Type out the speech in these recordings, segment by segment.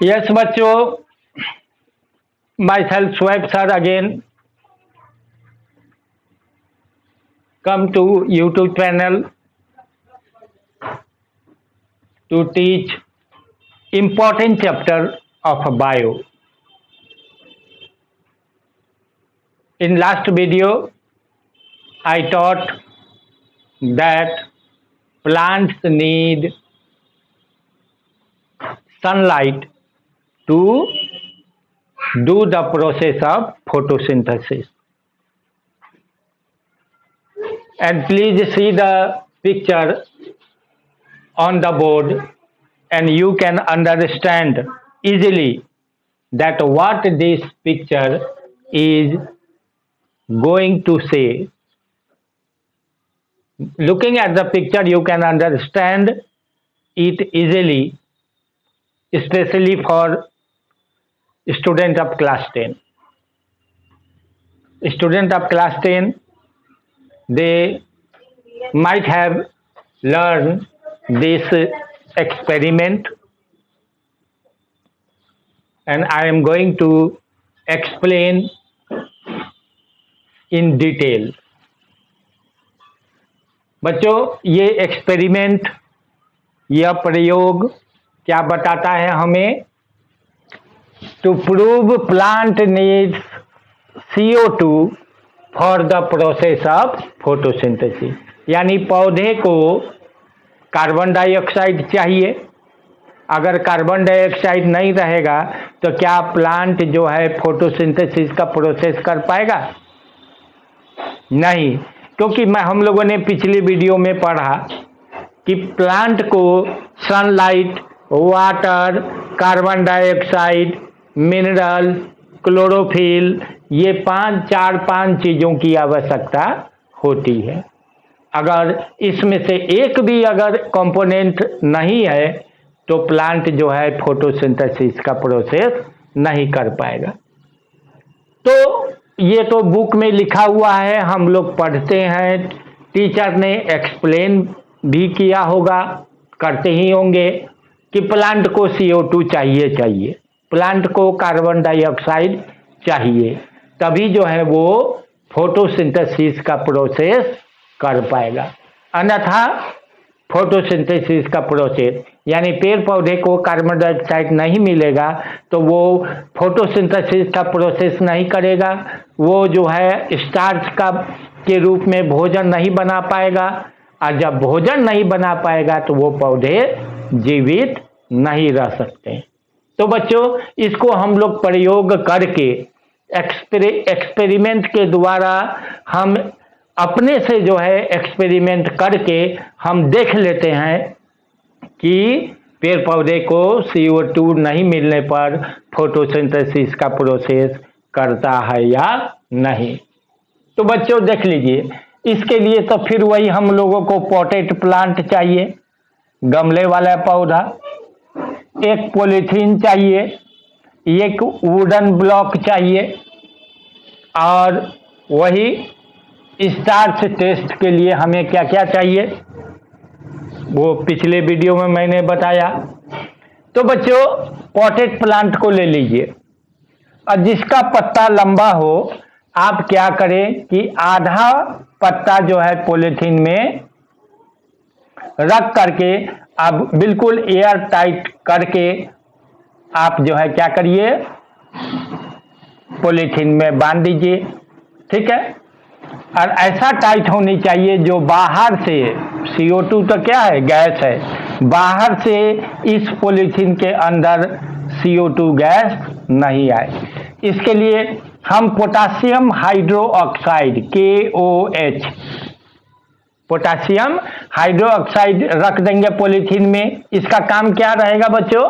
Yes, बच्चों, myself Shoaib sir again come to YouTube channel to teach important chapter of bio. In last video, I taught that plants need sunlight to do the process of photosynthesis. And please see the picture on the board and you can understand easily that what this picture is going to say. Looking at the picture, you can understand it easily, especially for student of class 10. Student of class 10, they might have learned this experiment, and I am going to explain in detail. बच्चों, ये experiment, यह प्रयोग क्या बताता है हमें? To prove plant needs CO2 for the process of photosynthesis, यानी पौधे को कार्बन डाइऑक्साइड चाहिए। अगर कार्बन डाइऑक्साइड नहीं रहेगा तो क्या प्लांट जो है फोटोसिंथेसिस का प्रोसेस कर पाएगा? नहीं, क्योंकि हम लोगों ने पिछली वीडियो में पढ़ा कि प्लांट को sunlight, water, carbon dioxide, mineral, chlorophyll, ये पांच चीज़ों की आवश्यकता होती है। अगर इसमें से एक भी अगर कंपोनेंट नहीं है तो प्लांट जो है फोटोसिंथेसिस का प्रोसेस नहीं कर पाएगा। तो ये तो बुक में लिखा हुआ है, हम लोग पढ़ते हैं, टीचर ने एक्सप्लेन भी किया होगा, करते ही होंगे कि प्लांट को CO2 चाहिए, प्लांट को कार्बन डाइऑक्साइड चाहिए, तभी जो है वो फोटोसिंथेसिस का प्रोसेस कर पाएगा। अन्यथा फोटोसिंथेसिस का प्रोसेस यानी पेड़ पौधे को कार्बन डाइऑक्साइड नहीं मिलेगा तो वो फोटोसिंथेसिस का प्रोसेस नहीं करेगा, वो जो है स्टार्च का के रूप में भोजन नहीं बना पाएगा, और जब भोजन नहीं बना पाएगा तो वो पौधे जीवित नहीं रह सकते। तो बच्चों, इसको हम लोग प्रयोग करके एक्सपेरिमेंट के द्वारा हम अपने से जो है एक्सपेरिमेंट करके हम देख लेते हैं कि पेड़ पौधे को CO2 नहीं मिलने पर फोटोसिंथेसिस का प्रोसेस करता है या नहीं। तो बच्चों देख लीजिए, इसके लिए तो फिर वही हम लोगों को पॉटेड प्लांट चाहिए, गमले वाला पौधा, एक पॉलीथीन चाहिए, एक वुडन ब्लॉक चाहिए, और वही स्टार्च टेस्ट के लिए हमें क्या क्या चाहिए वो पिछले वीडियो में मैंने बताया। तो बच्चों, पॉटेड प्लांट को ले लीजिए और जिसका पत्ता लंबा हो, आप क्या करें कि आधा पत्ता जो है पॉलीथीन में रख करके अब बिल्कुल एयर टाइट करके आप जो है क्या करिए, पॉलीथीन में बांध दीजिए। ठीक है, और ऐसा टाइट होनी चाहिए जो बाहर से, CO2 तो क्या है, गैस है, बाहर से इस पॉलीथीन के अंदर CO2 गैस नहीं आए। इसके लिए हम potassium hydroxide KOH, potassium hydroxide रख देंगे पॉलीथीन में। इसका काम क्या रहेगा बच्चों?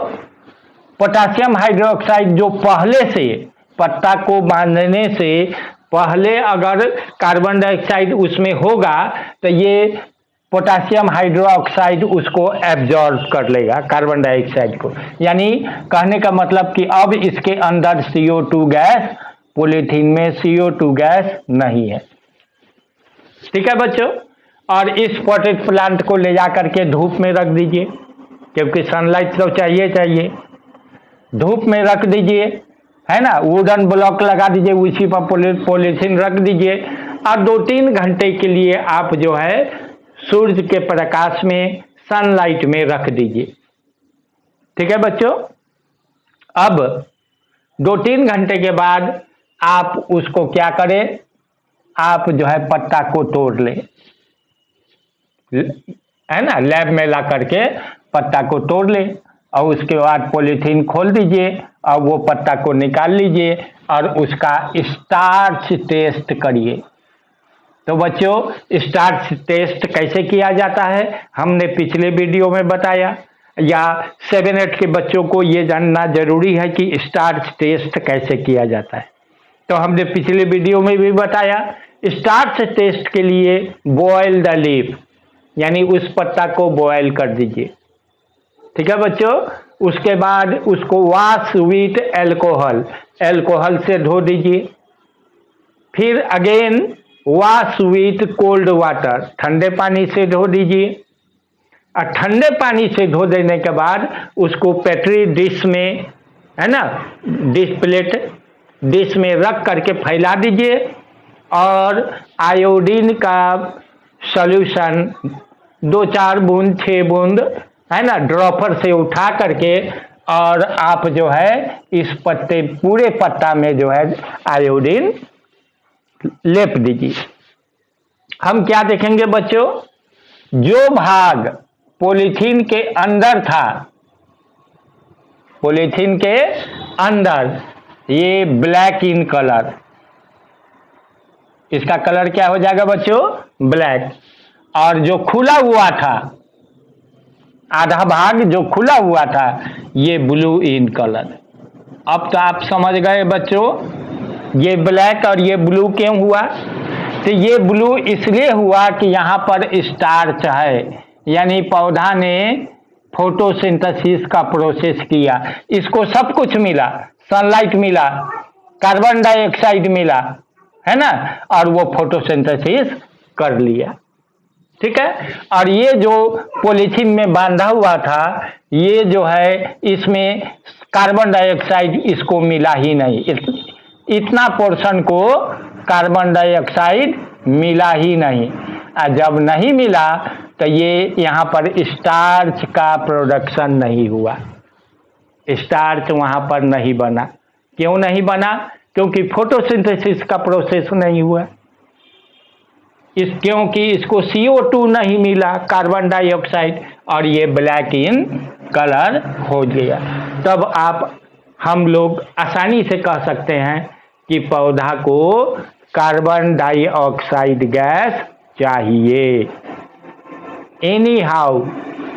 पोटासियम हाइड्रोक्साइड जो पहले से पत्ता को बांधने से पहले अगर कार्बन डाइऑक्साइड उसमें होगा तो ये पोटासियम हाइड्रोक्साइड उसको एब्जॉर्ब कर लेगा कार्बन डाइऑक्साइड को। यानी कहने का मतलब कि अब इसके अंदर CO2 गैस, पॉलीथीन में CO2 गैस नहीं है। ठीक है बच्चों, और इस पॉटेड प्लांट को ले जा करके धूप में रख दीजिए, क्योंकि सनलाइट तो चाहिए। धूप में रख दीजिए, है ना, वुडन ब्लॉक लगा दीजिए, उसी पर पॉलीथीन रख दीजिए और 2-3 घंटे के लिए आप जो है सूर्य के प्रकाश में, सनलाइट में रख दीजिए। ठीक है बच्चों। अब 2-3 घंटे के बाद आप उसको क्या करें, आप जो है पत्ता को तोड़ लें, है ना, लैब में ला करके पत्ता को तोड़ लें और उसके बाद पॉलीथीन खोल दीजिए और वो पत्ता को निकाल लीजिए और उसका स्टार्च टेस्ट करिए। तो बच्चों, स्टार्च टेस्ट कैसे किया जाता है हमने पिछले वीडियो में बताया, या 7-8 के बच्चों को ये जानना जरूरी है कि स्टार्च टेस्ट कैसे किया जाता है। तो हमने पिछले वीडियो में भी बताया, स्टार्च टेस्ट के लिए बॉयल द लीफ, यानी उस पत्ता को बॉयल कर दीजिए। ठीक है बच्चों। उसके बाद उसको वॉश विथ एल्कोहल से धो दीजिए। फिर again wash with cold water, ठंडे पानी से धो दीजिए और ठंडे पानी से धो देने के बाद उसको पेट्री डिश में, है ना, डिश में रख करके फैला दीजिए और आयोडीन का सॉल्यूशन 2-4 बूंद 6 बूंद, है ना, ड्रॉपर से उठा करके और आप जो है इस पूरे पत्ता में जो है आयोडीन लेप दीजिए। हम क्या देखेंगे बच्चों, जो भाग पॉलीथीन के अंदर था, पॉलीथीन के अंदर ये ब्लैक इन कलर, इसका कलर क्या हो जाएगा बच्चों, ब्लैक। और जो खुला हुआ था, आधा भाग जो खुला हुआ था, ये ब्लू इन कलर। अब तो आप समझ गए बच्चों, ये ब्लैक और ये ब्लू क्यों हुआ। तो ये ब्लू इसलिए हुआ कि यहाँ पर स्टार्च है, यानी पौधा ने फोटोसिंथेसिस का प्रोसेस किया, इसको सब कुछ मिला, सनलाइट मिला, कार्बन डाइऑक्साइड मिला, है ना, और वो फोटोसिंथेसिस कर लिया। ठीक है। और ये जो पॉलीथीन में बांधा हुआ था, ये जो है इसमें कार्बन डाइऑक्साइड इसको मिला ही नहीं, इतना पोर्शन को कार्बन डाइऑक्साइड मिला ही नहीं। और जब नहीं मिला तो ये यहाँ पर स्टार्च का प्रोडक्शन नहीं हुआ, स्टार्च वहाँ पर नहीं बना। क्यों नहीं बना, क्योंकि फोटोसिंथेसिस का प्रोसेस नहीं हुआ, क्योंकि इसको CO2 नहीं मिला, कार्बन डाइऑक्साइड, और ये ब्लैक इन कलर हो गया। तब हम लोग आसानी से कह सकते हैं कि पौधा को कार्बन डाइऑक्साइड गैस चाहिए। Any how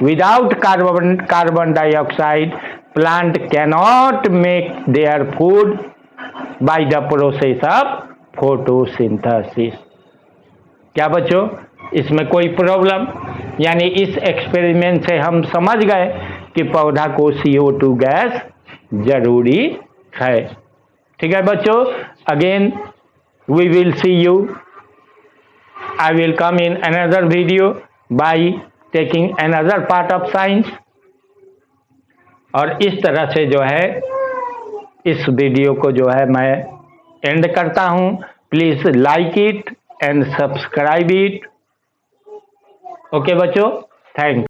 without carbon dioxide plant cannot make their food by the process of photosynthesis. क्या बच्चों, इसमें कोई प्रॉब्लम, यानी इस एक्सपेरिमेंट से हम समझ गए कि पौधा को CO2 गैस जरूरी है। ठीक है बच्चों। Again we will see you, I will come in another video by taking another part of science. और इस तरह से जो है इस वीडियो को जो है मैं एंड करता हूं। Please like it and subscribe it. Okay बच्चों, थैंक